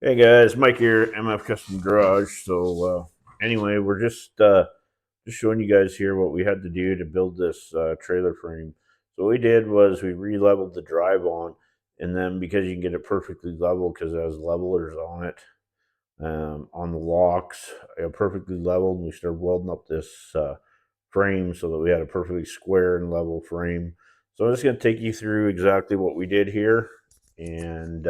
Hey guys, Mike here, MF Custom Garage. Anyway, we're just showing you guys here what we had to do to build this trailer frame. So what we did was we re-leveled the drive on, and then because you can get it perfectly level because it has levelers on it, on the locks, perfectly leveled. And we started welding up this frame so that we had a perfectly square and level frame. So I'm just going to take you through exactly what we did here, and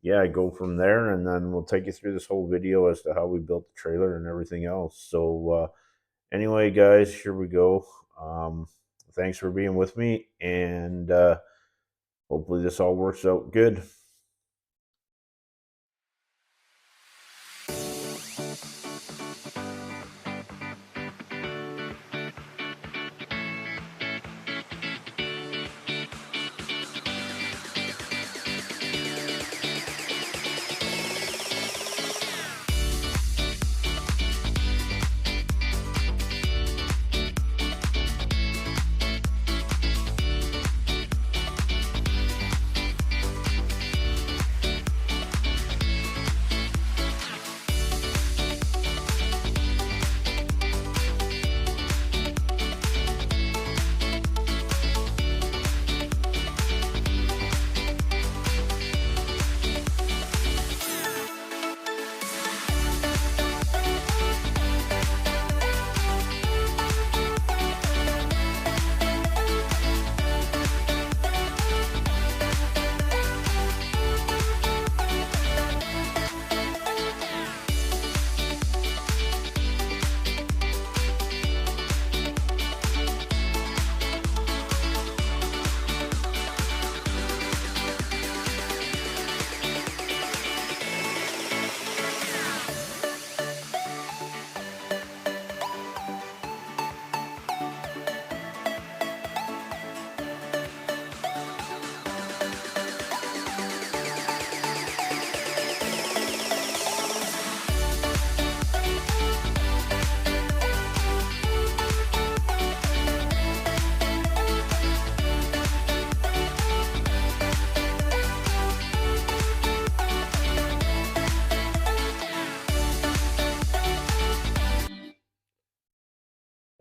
yeah, go from there, and then we'll take you through this whole video as to how we built the trailer and everything else. Anyway, guys, here we go. Thanks for being with me, and hopefully this all works out good.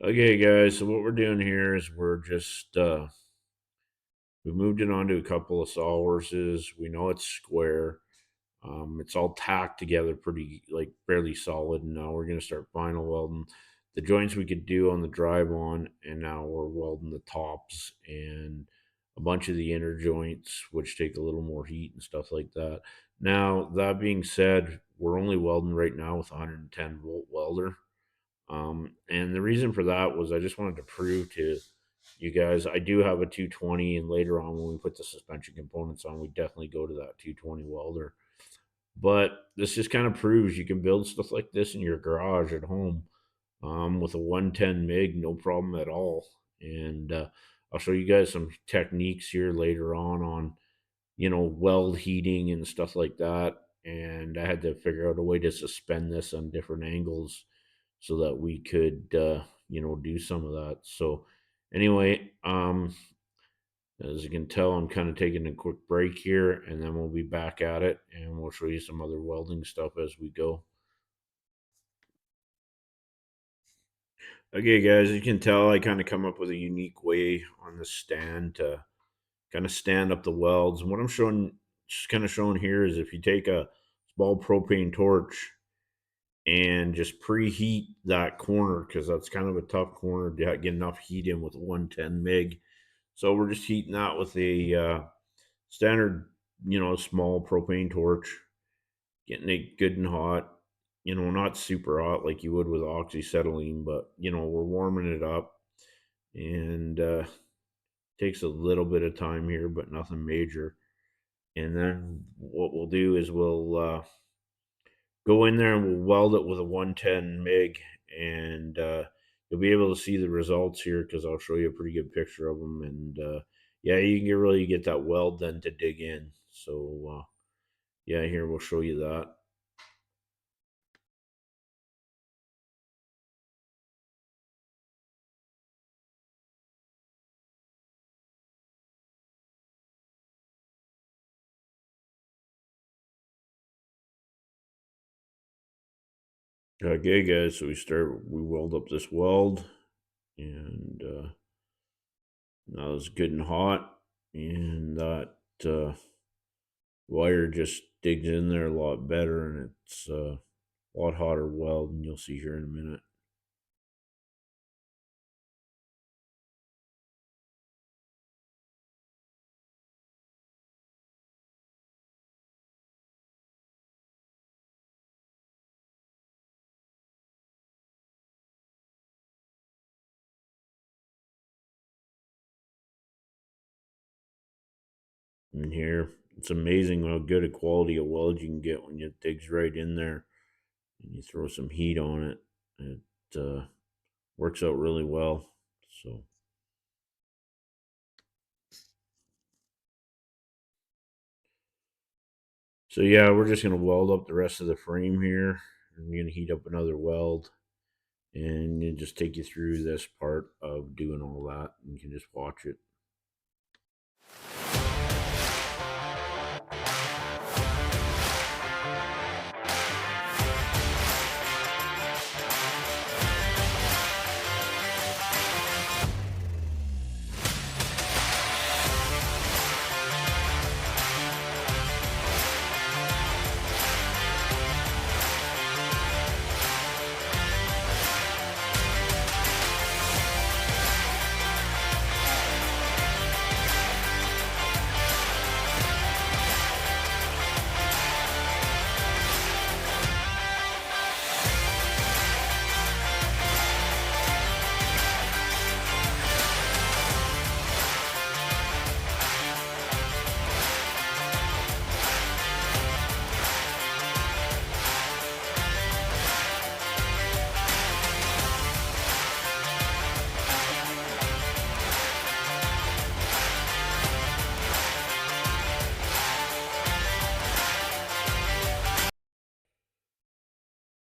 Okay, guys, so what we're doing here is we're just we moved it onto a couple of sawhorses. We know it's square. It's all tacked together pretty, like, fairly solid. And now we're going to start final welding the joints we could do on the drive on. And now we're welding the tops and a bunch of the inner joints, which take a little more heat and stuff like that. Now, that being said, we're only welding right now with a 110-volt welder. And the reason for that was I just wanted to prove to you guys I do have a 220, and later on when we put the suspension components on, we definitely go to that 220 welder. But this just kind of proves you can build stuff like this in your garage at home, with a 110 MIG, no problem at all. And I'll show you guys some techniques here later on, weld heating and stuff like that. And I had to figure out a way to suspend this on different angles so that we could, do some of that. So, anyway, as you can tell, I'm kind of taking a quick break here, and then we'll be back at it, and we'll show you some other welding stuff as we go. Okay, guys, you can tell I kind of come up with a unique way on the stand to kind of stand up the welds. And what I'm showing, just kind of showing here, is if you take a small propane torch and just preheat that corner, because that's kind of a tough corner to get enough heat in with a 110 MIG. So we're just heating that with a standard, small propane torch, getting it good and hot. Not super hot like you would with oxyacetylene, but we're warming it up, and takes a little bit of time here, but nothing major. And then what we'll do is we'll go in there and we'll weld it with a 110 MIG, and you'll be able to see the results here because I'll show you a pretty good picture of them. And yeah, you can really get that weld then to dig in. So yeah, here we'll show you that. Okay, guys, so we weld up this weld, and now it's good and hot, and that wire just digs in there a lot better, and it's a lot hotter weld, and you'll see here in a minute. In here, it's amazing how good a quality of weld you can get when it digs right in there, and you throw some heat on it. It works out really well. So. So yeah, we're just gonna weld up the rest of the frame here. I'm gonna heat up another weld and just take you through this part of doing all that. And you can just watch it.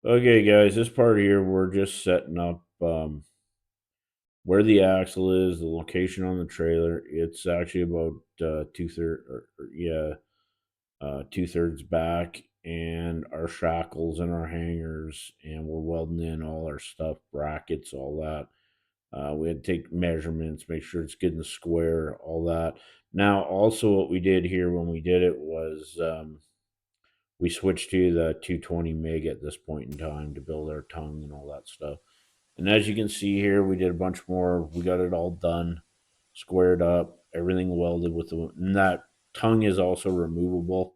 Okay, guys, this part here we're just setting up where the axle is, the location on the trailer. It's actually about yeah, 2/3 back, and our shackles and our hangers, and we're welding in all our stuff, brackets, all that. We had to take measurements, make sure it's good and square, all that. Now, also, what we did here when we did it was we switched to the 220 MIG at this point in time to build our tongue and all that stuff. And as you can see here, we did a bunch more. We got it all done, squared up, everything welded with the. And that tongue is also removable,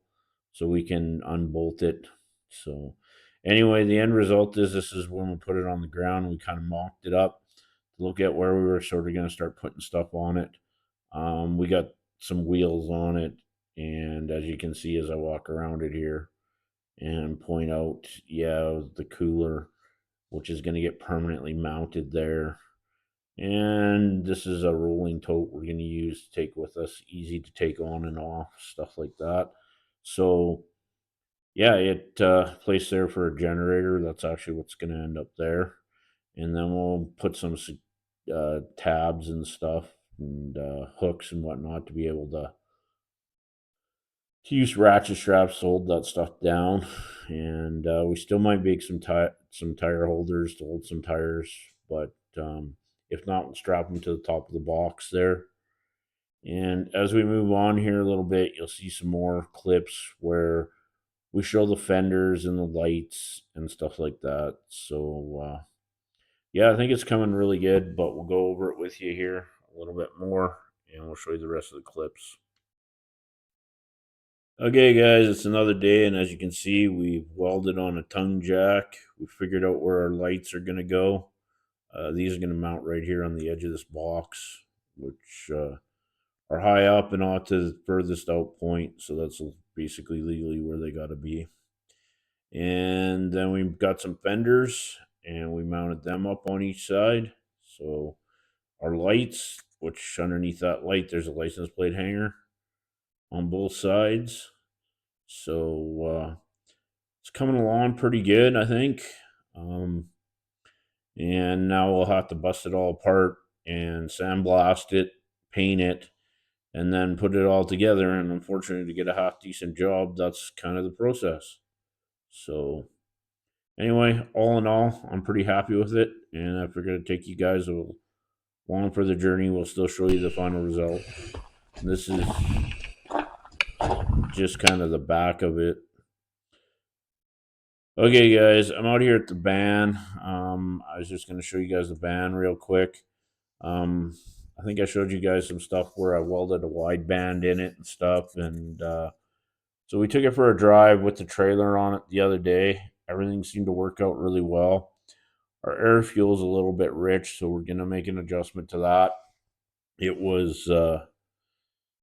so we can unbolt it. So, anyway, the end result is this is when we put it on the ground. We kind of mocked it up to look at where we were sort of going to start putting stuff on it. We got some wheels on it, and as you can see as I walk around it here and point out, yeah, the cooler, which is going to get permanently mounted there. And this is a rolling tote we're going to use to take with us, easy to take on and off, stuff like that. So, yeah, it placed there for a generator. That's actually what's going to end up there. And then we'll put some tabs and stuff and hooks and whatnot to be able to use ratchet straps to hold that stuff down. And we still might make some tire holders to hold some tires, but if not, we'll strap them to the top of the box there. And as we move on here a little bit, you'll see some more clips where we show the fenders and the lights and stuff like that. So yeah, I think it's coming really good, but we'll go over it with you here a little bit more, and we'll show you the rest of the clips. Okay, guys, it's another day, and as you can see, we've welded on a tongue jack. We figured out where our lights are going to go. These are going to mount right here on the edge of this box, which are high up and off to the furthest out point. So that's basically legally where they got to be. And then we've got some fenders, and we mounted them up on each side. So our lights, which underneath that light, there's a license plate hanger on both sides. So it's coming along pretty good, I think. Um, and now we'll have to bust it all apart and sandblast it, paint it, and then put it all together. And unfortunately, to get a half decent job, that's kind of the process. So Anyway, all in all, I'm pretty happy with it, and if we're gonna take you guys along for the journey, we'll still show you the final result. And this is just kind of the back of it. Okay, guys, I'm out here at the band. I was just gonna show you guys the band real quick. Um, I think I showed you guys some stuff where I welded a wide band in it and stuff, and so we took it for a drive with the trailer on it the other day. Everything seemed to work out really well. Our air fuel's a little bit rich, so we're gonna make an adjustment to that. It was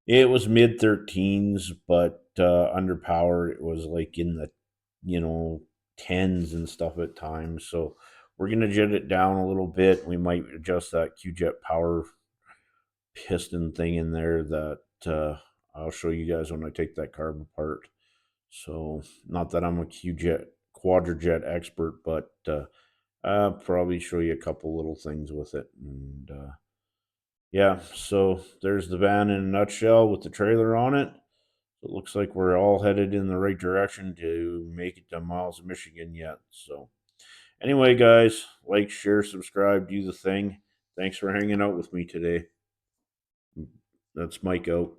it was mid 13s, but under power it was like in the you know tens and stuff at times. So we're gonna jet it down a little bit. We might adjust that Q jet power piston thing in there that I'll show you guys when I take that carb apart. So not that I'm a QJet quadrajet expert, but I'll probably show you a couple little things with it. And yeah, so there's the van in a nutshell with the trailer on it. It looks like we're all headed in the right direction to make it to Miles of Michigan yet. So anyway, guys, like, share, subscribe, do the thing. Thanks for hanging out with me today. That's Mike out.